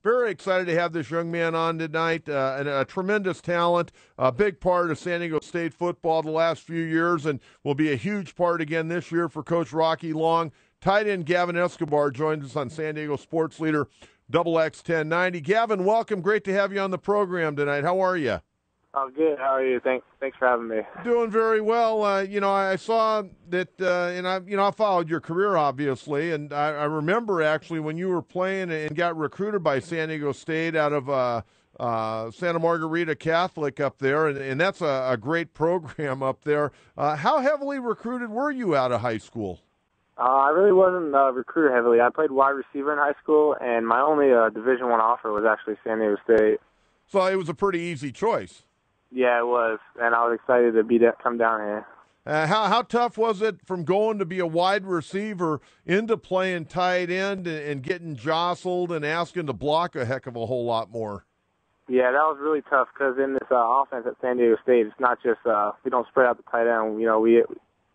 very excited to have this young man on tonight. And a tremendous talent, a big part of San Diego State football the last few years, and will be a huge part again this year for Coach Rocky Long. Tight end Gavin Escobar joins us on San Diego Sports Leader XX 1090. Gavin, welcome. Great to have you on the program tonight. How are you? Oh, good. How are you? Thanks for having me. Doing very well. I saw that, and I followed your career, obviously, and I remember actually when you were playing and got recruited by San Diego State out of Santa Margarita Catholic up there, and that's a great program up there. How heavily recruited were you out of high school? I really wasn't recruited heavily. I played wide receiver in high school, and my only Division I offer was actually San Diego State. So it was a pretty easy choice. Yeah, it was, and I was excited to come down here. How tough was it from going to be a wide receiver into playing tight end and getting jostled and asking to block a heck of a whole lot more? Yeah, that was really tough because in this offense at San Diego State, it's not just we don't spread out the tight end.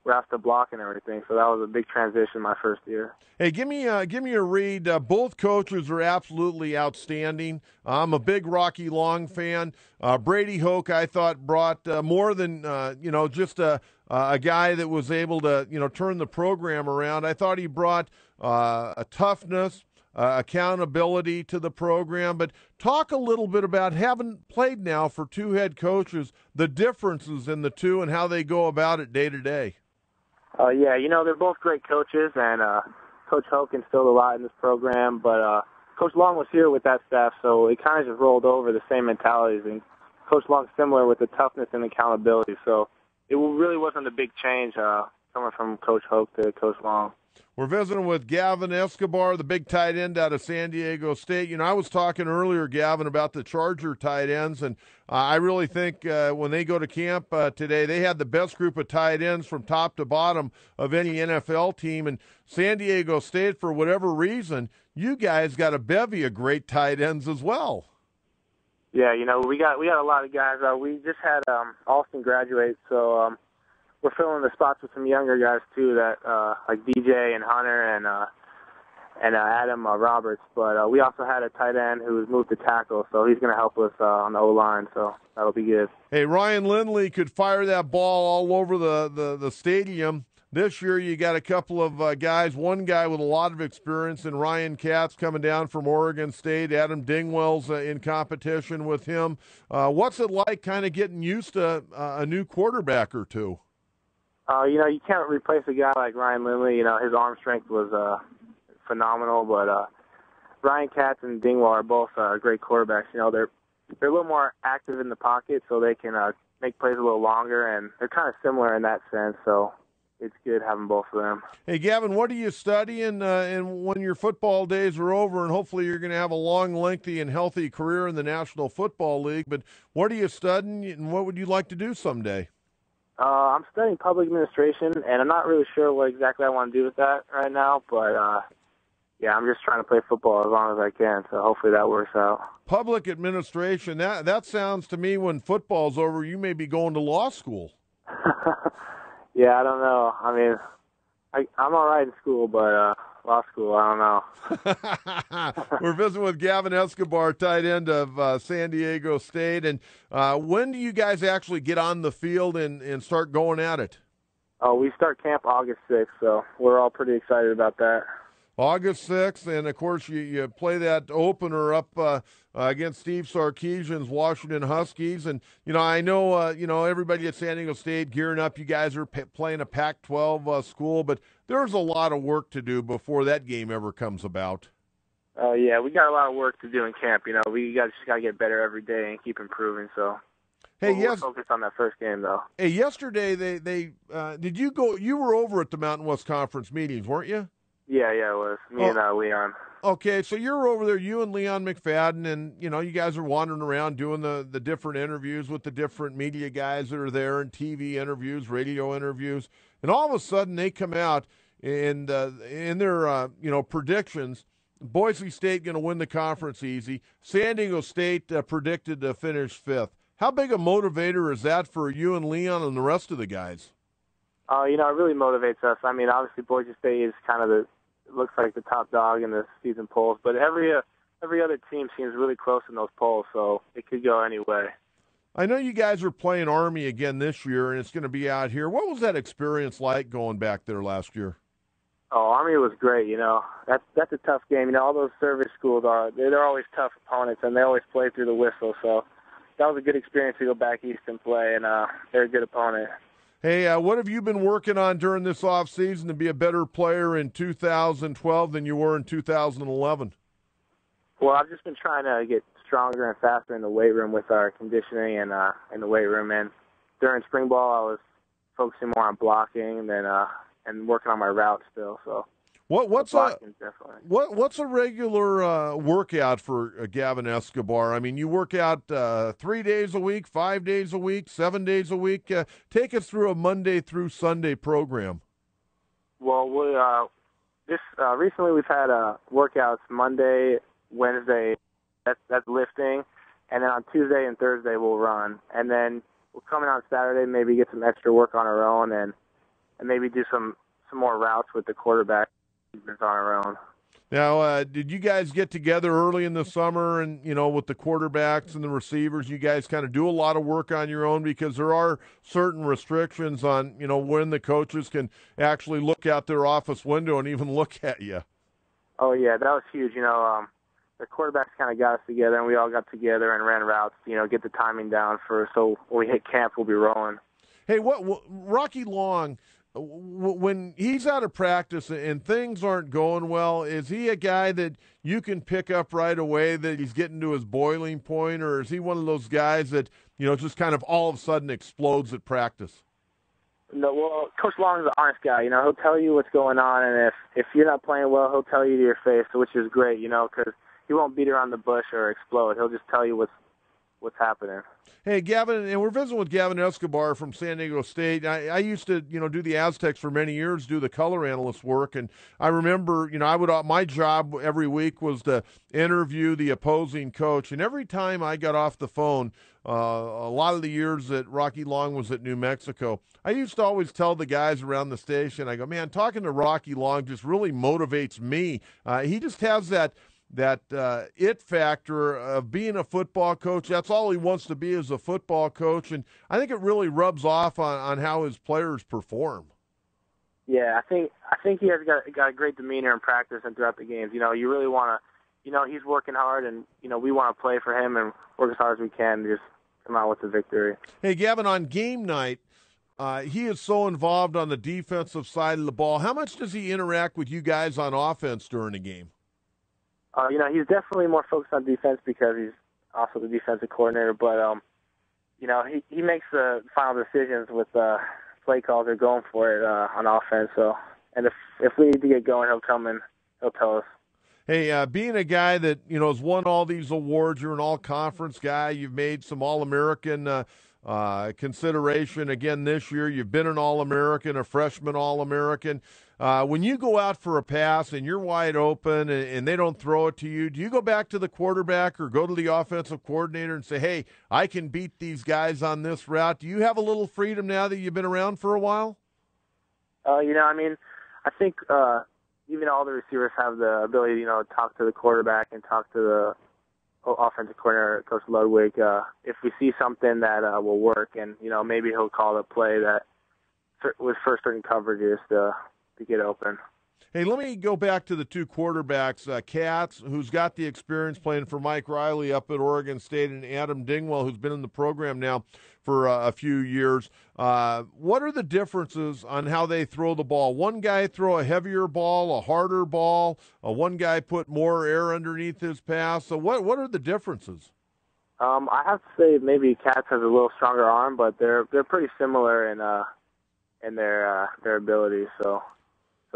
We're asked to block and everything, so that was a big transition my first year. Hey, give me a read. Both coaches are absolutely outstanding. I'm a big Rocky Long fan. Brady Hoke, I thought, brought more than just a guy that was able to turn the program around. I thought he brought a toughness, accountability to the program. But talk a little bit about, having played now for two head coaches, the differences in the two and how they go about it day to day. Yeah, they're both great coaches, and Coach Hoke instilled a lot in this program, but Coach Long was here with that staff, so it kind of just rolled over the same mentalities, and Coach Long's similar with the toughness and accountability, so it really wasn't a big change coming from Coach Hoke to Coach Long. We're visiting with Gavin Escobar, the big tight end out of San Diego State. I was talking earlier, Gavin, about the Charger tight ends, and I really think when they go to camp today, they had the best group of tight ends from top to bottom of any NFL team. And San Diego State, for whatever reason, you guys got a bevy of great tight ends as well. Yeah, we got a lot of guys. We just had Austin graduate, so we're filling the spots with some younger guys too, that like DJ and Hunter and Adam Roberts. But we also had a tight end who was moved to tackle, so he's going to help us on the O-line, so that'll be good. Hey, Ryan Lindley could fire that ball all over the stadium. This year you got a couple of guys, one guy with a lot of experience in Ryan Katz coming down from Oregon State. Adam Dingwell's in competition with him. What's it like kind of getting used to a new quarterback or two? You can't replace a guy like Ryan Lindley. His arm strength was phenomenal, but Ryan Katz and Dingwell are both great quarterbacks. They're a little more active in the pocket, so they can make plays a little longer, and they're kind of similar in that sense, so it's good having both of them. Hey, Gavin, what are you studying and when your football days are over, and hopefully you're going to have a long, lengthy, and healthy career in the National Football League, but what are you studying, and what would you like to do someday? I'm studying public administration, and I'm not really sure what exactly I want to do with that right now, but yeah, I'm just trying to play football as long as I can, so hopefully that works out. Public administration, that sounds to me, when football's over, you may be going to law school. Yeah, I don't know. I mean, I'm all right in school, but law school, I don't know. We're visiting with Gavin Escobar, tight end of San Diego State. And when do you guys actually get on the field and start going at it? Oh, we start camp August 6th, so we're all pretty excited about that. August 6th, and of course you play that opener up against Steve Sarkisian's Washington Huskies, and I know everybody at San Diego State gearing up. You guys are playing a Pac-12 school, but there's a lot of work to do before that game ever comes about. Yeah, we got a lot of work to do in camp. We just got to get better every day and keep improving. So. Hey, we're focused on that first game, though. Hey, yesterday they did you go? You were over at the Mountain West Conference meetings, weren't you? Yeah, it was. Me and Leon. Okay, so you're over there, you and Leon McFadden, and, you guys are wandering around doing the different interviews with the different media guys that are there, and TV interviews, radio interviews, and all of a sudden they come out and in their, predictions, Boise State going to win the conference easy. San Diego State predicted to finish fifth. How big a motivator is that for you and Leon and the rest of the guys? It really motivates us. I mean, obviously Boise State is kind of looks like the top dog in the season polls, but every every other team seems really close in those polls, so it could go any way. I know you guys are playing Army again this year, and it's going to be out here. What was that experience like going back there last year? Oh, Army was great. That's a tough game. All those service schools they're always tough opponents, and they always play through the whistle. So that was a good experience to go back east and play, and they're a good opponent. Hey, what have you been working on during this off season to be a better player in 2012 than you were in 2011? Well, I've just been trying to get stronger and faster in the weight room with our conditioning and in the weight room. And during spring ball, I was focusing more on blocking and working on my route still. So what's definitely. a regular workout for Gavin Escobar? I mean, you work out 3 days a week, 5 days a week, 7 days a week. Take us through a Monday through Sunday program. Well, recently we've had workouts Monday, Wednesday. That's lifting, and then on Tuesday and Thursday we'll run, and then we'll come in on Saturday, maybe get some extra work on our own, and maybe do some more routes with the quarterback on our own. Now, did you guys get together early in the summer and, with the quarterbacks and the receivers, you guys kind of do a lot of work on your own because there are certain restrictions on, when the coaches can actually look out their office window and even look at you? Oh, yeah, that was huge. The quarterbacks kind of got us together, and we all got together and ran routes, get the timing down so when we hit camp, we'll be rolling. Hey, what Rocky Long, when he's out of practice and things aren't going well, is he a guy that you can pick up right away that he's getting to his boiling point, or is he one of those guys that, just kind of all of a sudden explodes at practice? No, well, Coach Long is an honest guy. He'll tell you what's going on, and if you're not playing well, he'll tell you to your face, which is great, because he won't beat around the bush or explode. He'll just tell you what's happening. Hey, Gavin, and we're visiting with Gavin Escobar from San Diego State. I used to, do the Aztecs for many years, do the color analyst work, and I remember, my job every week was to interview the opposing coach, and every time I got off the phone, a lot of the years that Rocky Long was at New Mexico, I used to always tell the guys around the station, I go, man, talking to Rocky Long just really motivates me. He just has that it factor of being a football coach. That's all he wants to be is a football coach, and I think it really rubs off on how his players perform. Yeah, I think he has got a great demeanor in practice and throughout the games. You really want to, he's working hard, and we want to play for him and work as hard as we can to just come out with the victory. Hey, Gavin, on game night, he is so involved on the defensive side of the ball. How much does he interact with you guys on offense during a game? He's definitely more focused on defense because he's also the defensive coordinator. But, he makes the final decisions with play calls or going for it on offense. So, and if we need to get going, he'll come and he'll tell us. Hey, being a guy that, has won all these awards, you're an all-conference guy. You've made some All-American consideration again this year. You've been an All-American, a freshman All-American. When you go out for a pass and you're wide open and they don't throw it to you, do you go back to the quarterback or go to the offensive coordinator and say, hey, I can beat these guys on this route? Do you have a little freedom now that you've been around for a while? I think even all the receivers have the ability, to talk to the quarterback and talk to the offensive coordinator, Coach Ludwig, if we see something that will work, and maybe he'll call a play that with first certain coverages to get open. Hey, let me go back to the two quarterbacks, Katz, who's got the experience playing for Mike Riley up at Oregon State, and Adam Dingwell, who's been in the program now for a few years. What are the differences on how they throw the ball? One guy throw a heavier ball, a harder ball. One guy put more air underneath his pass. So what are the differences? I have to say maybe Katz has a little stronger arm, but they're pretty similar in their abilities. So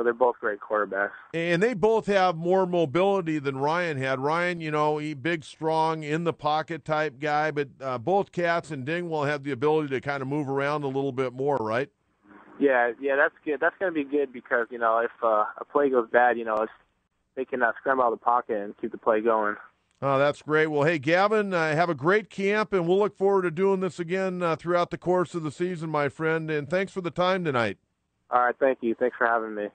they're both great quarterbacks. And they both have more mobility than Ryan had. Ryan, he big, strong, in the pocket type guy, but both Katz and Dingwell have the ability to kind of move around a little bit more, right? Yeah, that's good. That's going to be good because, if a play goes bad, they can scramble out of the pocket and keep the play going. Oh, that's great. Well, hey, Gavin, have a great camp, and we'll look forward to doing this again throughout the course of the season, my friend, and thanks for the time tonight. All right, thank you. Thanks for having me.